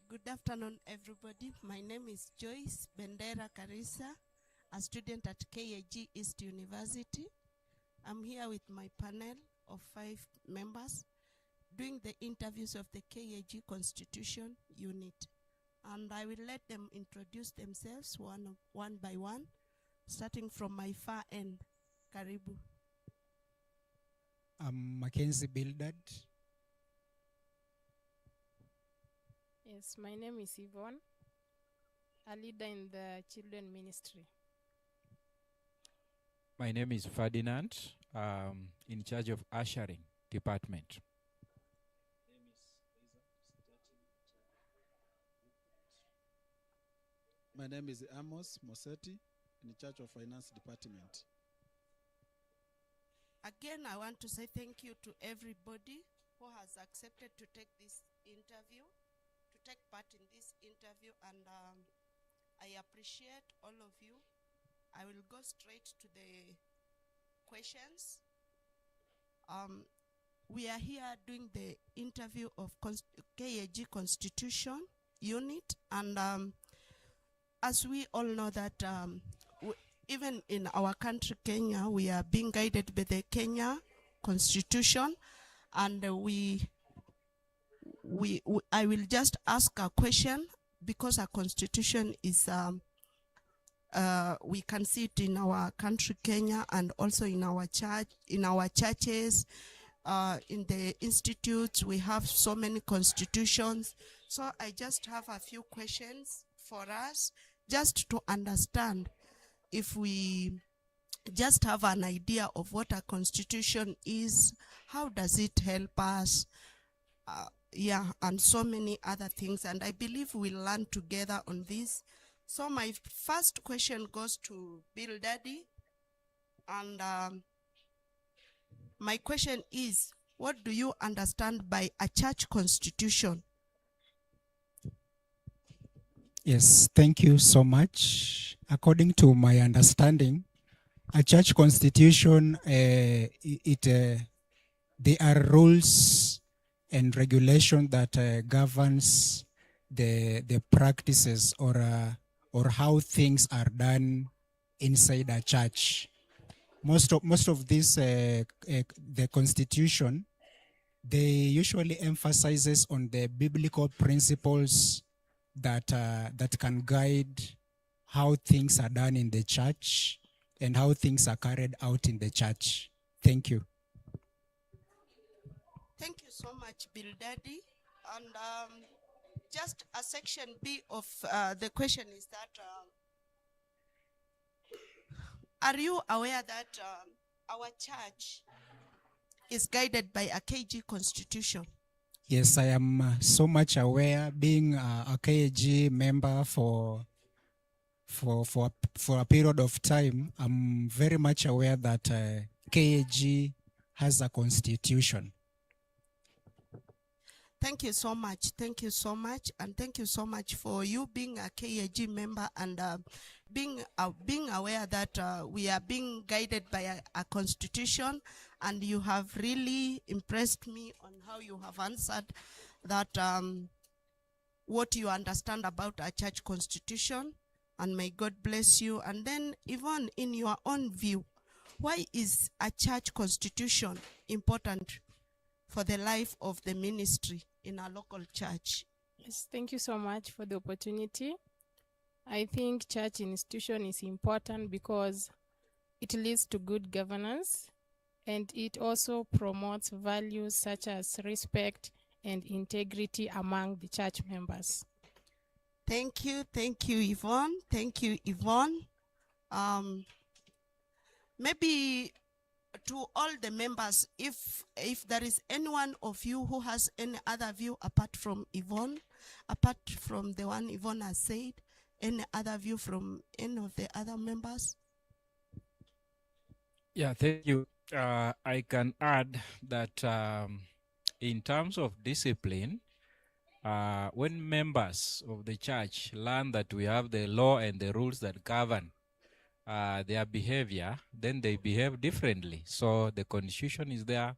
Good afternoon, everybody. My name is Joyce Bendera Karisa, a student at KAG East University. I'm here with my panel of 5 members doing the interviews of the KAG Constitution unit. And I will let them introduce themselves one by one, starting from my far end. Karibu. I'm Mackenzie Bildad. Yes, my name is Yvonne, a leader in the children ministry. My name is Ferdinand, in charge of ushering department. My name is Amos Mosetti, in charge of finance department. Again, I want to say thank you to everybody who has accepted to take this interview, to take part in this interview, and I appreciate all of you. I will go straight to the questions. We are here doing the interview of KAG Constitution unit, and as we all know that even in our country, Kenya, we are being guided by the Kenya Constitution, and I will just ask a question because our constitution is, we can see it in our country, Kenya, and also in our church, in our churches, in the institutes. We have so many constitutions. So I just have a few questions for us, just to understand if we just have an idea of what a constitution is, how does it help us, and so many other things. And I believe we'll learn together on this. So my first question goes to Bill Daddy. And my question is, what do you understand by a church constitution? Yes, thank you so much. According to my understanding, a church constitution, there are rules and regulation that governs the practices or how things are done inside a church. Most of this, the constitution, they usually emphasizes on the biblical principles that can guide how things are done in the church and how things are carried out in the church. Thank you. Thank you so much, Bill Daddy. And just a section B of the question is that, are you aware that our church is guided by a KG constitution? Yes, I am so much aware, being a KAG member for a period of time. I'm very much aware that KAG has a constitution. Thank you so much. Thank you so much. And thank you so much for you being a KAG member and being aware that we are being guided by a constitution. And you have really impressed me on how you have answered that, what you understand about a church constitution. And may God bless you. And then, Yvonne, in your own view, why is a church constitution important for the life of the ministry in our local church? Yes, thank you so much for the opportunity. I think church institution is important because it leads to good governance, and it also promotes values such as respect and integrity among the church members. Thank you, Yvonne. Thank you, Yvonne. Maybe to all the members, if there is anyone of you who has any other view apart from Yvonne, apart from the one Yvonne has said, any other view from any of the other members? Yeah, thank you. I can add that in terms of discipline, when members of the church learn that we have the law and the rules that govern their behavior, then they behave differently. So the constitution is there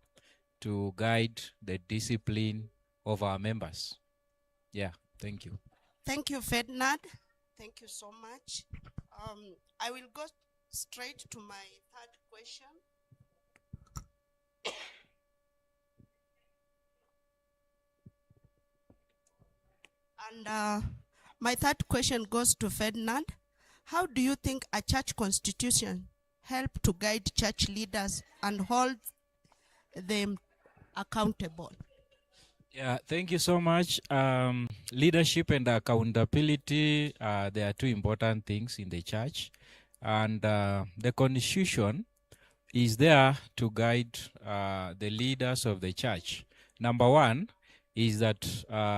to guide the discipline of our members. Yeah. Thank you. Thank you, Ferdinand. Thank you so much. I will go straight to my third question. And my third question goes to Ferdinand. How do you think a church constitution help to guide church leaders and hold them accountable? Yeah, thank you so much. Leadership and accountability, they are two important things in the church. And the Constitution is there to guide the leaders of the church. Number one is that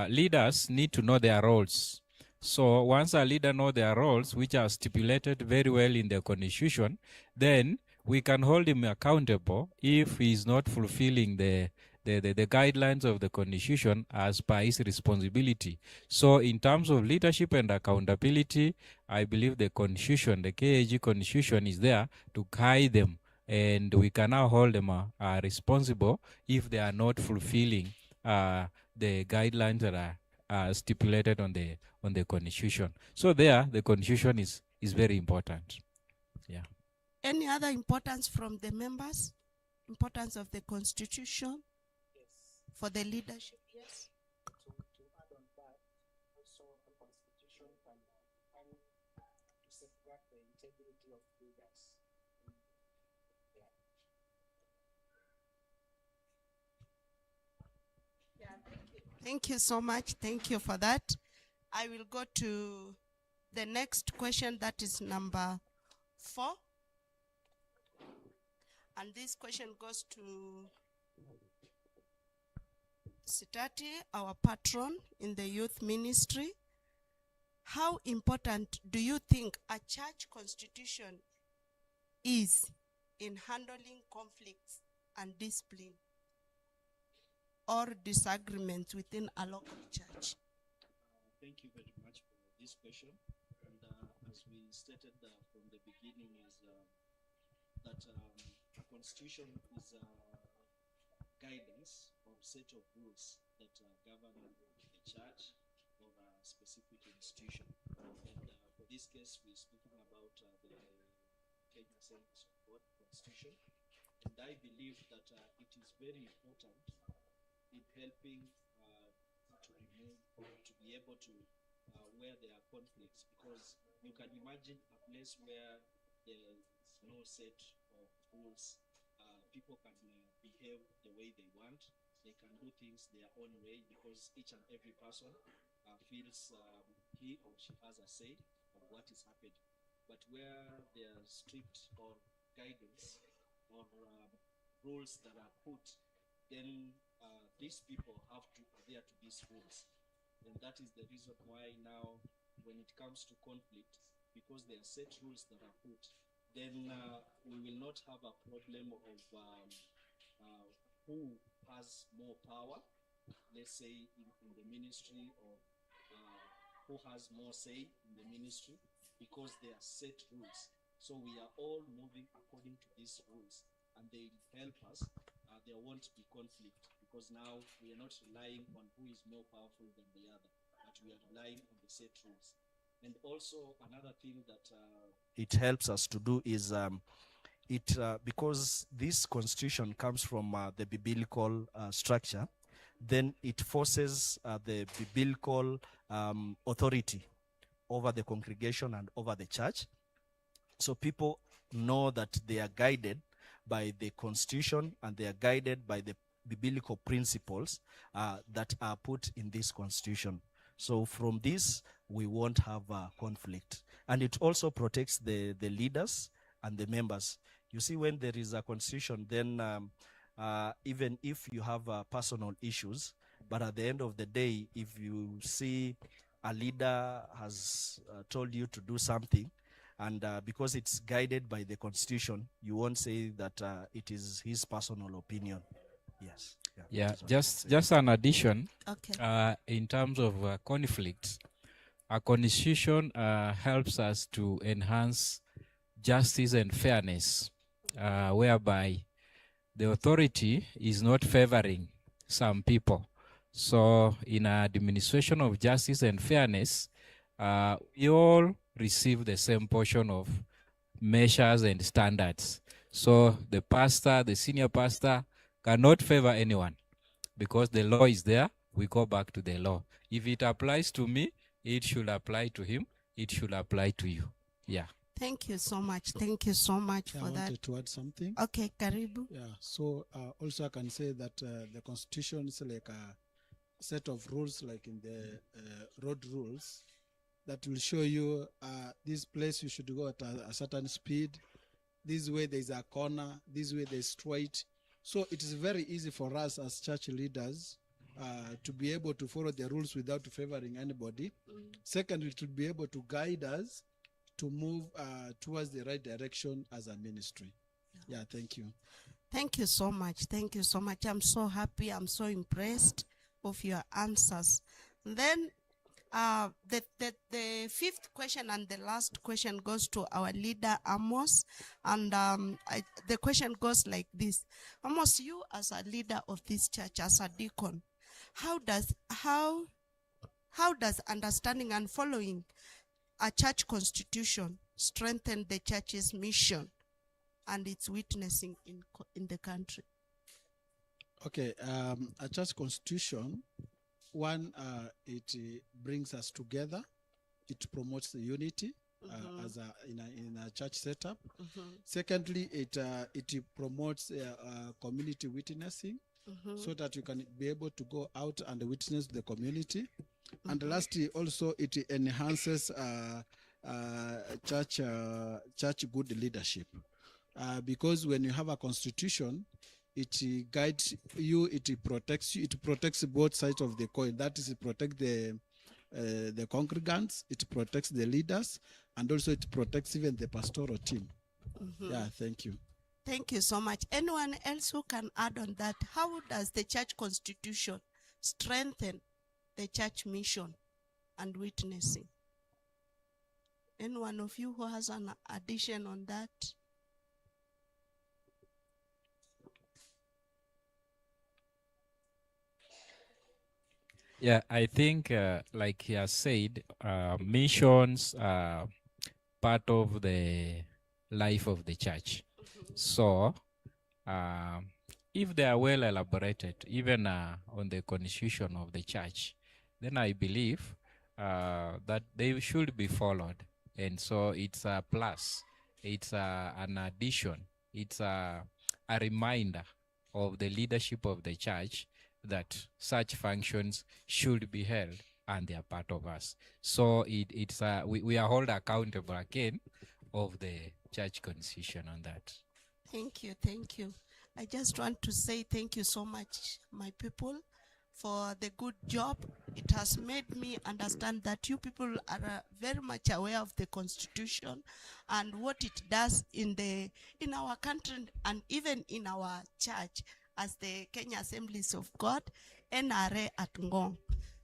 leaders need to know their roles. So once a leader knows their roles, which are stipulated very well in the Constitution, then we can hold him accountable if he is not fulfilling the guidelines of the Constitution as per his responsibility. So in terms of leadership and accountability, I believe the Constitution, the KAG Constitution, is there to guide them, and we can now hold them responsible if they are not fulfilling the guidelines that are stipulated on the Constitution. So there, the Constitution is very important. Yeah. Any other importance from the members? Importance of the Constitution? For the leadership, yes. To add on that, also the Constitution can help to safeguard the integrity of leaders. Thank you so much. Thank you for that. I will go to the next question, that is number 4. And this question goes to Sitati, our patron in the youth ministry. How important do you think a church constitution is in handling conflicts and discipline or disagreements within a local church? Thank you very much for this question. And as we stated from the beginning, is that a constitution is guidance or set of rules that govern the church or a specific institution. And for this case, we're speaking about the Kenya Assemblies of God Constitution. And I believe that it is very important in helping to remove or to be able to where there are conflicts, because you can imagine a place where there is no set of rules. People can behave the way they want. They can do things their own way because each and every person feels he or she has a say of what is happening. But where there are strict or guidance or rules that are put, then these people have to adhere to these rules. And that is the reason why now when it comes to conflict, because there are set rules that are put, then we will not have a problem of who has more power, let's say in the ministry, or who has more say in the ministry, because they are set rules. So we are all moving according to these rules, and they help us. There won't be conflict, because now we are not relying on who is more powerful than the other, but we are relying on the set rules. And also another thing that it helps us to do is because this constitution comes from the biblical structure, then it forces the biblical authority over the congregation and over the church. So people know that they are guided by the constitution and they are guided by the biblical principles that are put in this constitution. So from this, we won't have conflict. And it also protects the leaders and the members. You see, when there is a constitution, then even if you have personal issues, but at the end of the day, if you see a leader has told you to do something, and because it's guided by the constitution, you won't say that it is his personal opinion. Yes. Yeah, just an addition. Okay. In terms of conflict, a constitution helps us to enhance justice and fairness, whereby the authority is not favoring some people. So in administration of justice and fairness, we all receive the same portion of measures and standards. So the pastor, the senior pastor, cannot favor anyone because the law is there. We go back to the law. If it applies to me, it should apply to him. It should apply to you. Yeah. Thank you so much. Thank you so much I for that. wanted to add something. Okay, Karibu. Yeah, so also I can say that the constitution is like a set of rules, like in the road rules, that will show you this place you should go at a certain speed. This way there's a corner. This way there's straight. So it is very easy for us as church leaders to be able to follow the rules without favoring anybody. Secondly, it will be able to guide us to move towards the right direction as a ministry. Yeah, thank you. Thank you so much. Thank you so much. I'm so happy. I'm so impressed of your answers. Then the fifth question and the last question goes to our leader, Amos. And the question goes like this. Amos, you as a leader of this church, as a deacon, how does understanding and following a church constitution strengthen the church's mission and its witnessing in the country? Okay, a church constitution, one, it brings us together. It promotes the unity as in a church setup. Secondly, it promotes community witnessing, so that you can be able to go out and witness the community. And lastly, also it enhances church good leadership, because when you have a constitution, it guides you, it protects you, it protects both sides of the coin. That is, it protects the congregants, it protects the leaders, and also it protects even the pastoral team. Yeah, thank you. Thank you so much. Anyone else who can add on that? How does the church constitution strengthen the church mission and witnessing? Any one of you who has an addition on that? Yeah, I think, like he has said, missions are part of the life of the church. So, if they are well elaborated, even on the constitution of the church, then I believe that they should be followed. And so it's a plus, it's an addition, it's a reminder of the leadership of the church that such functions should be held and they are part of us. So we are held accountable again of the church constitution on that. Thank you, thank you. I just want to say thank you so much, my people, for the good job. It has made me understand that you people are very much aware of the Constitution and what it does in our country and even in our church as the Kenya Assemblies of God, NRA at Ngong.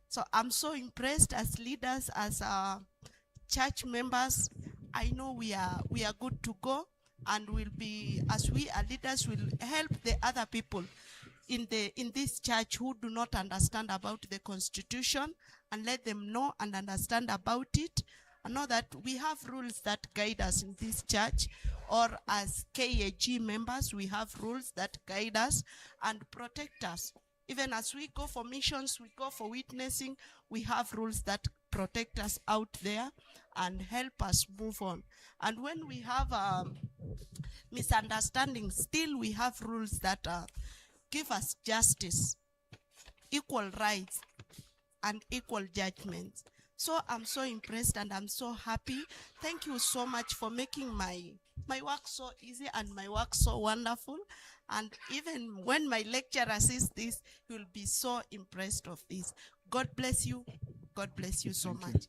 So I'm so impressed as leaders, as church members. I know we are good to go, and will be, as we are leaders, will help the other people in this church who do not understand about the Constitution, and let them know and understand about it, and know that we have rules that guide us in this church, or as KAG members, we have rules that guide us and protect us. Even as we go for missions, we go for witnessing, we have rules that protect us out there and help us move on. And when we have misunderstandings, still we have rules that give us justice, equal rights, and equal judgments. So I'm so impressed and I'm so happy. Thank you so much for making my work so easy and my work so wonderful. And even when my lecturer sees this, he will be so impressed of this. God bless you. God bless you so much.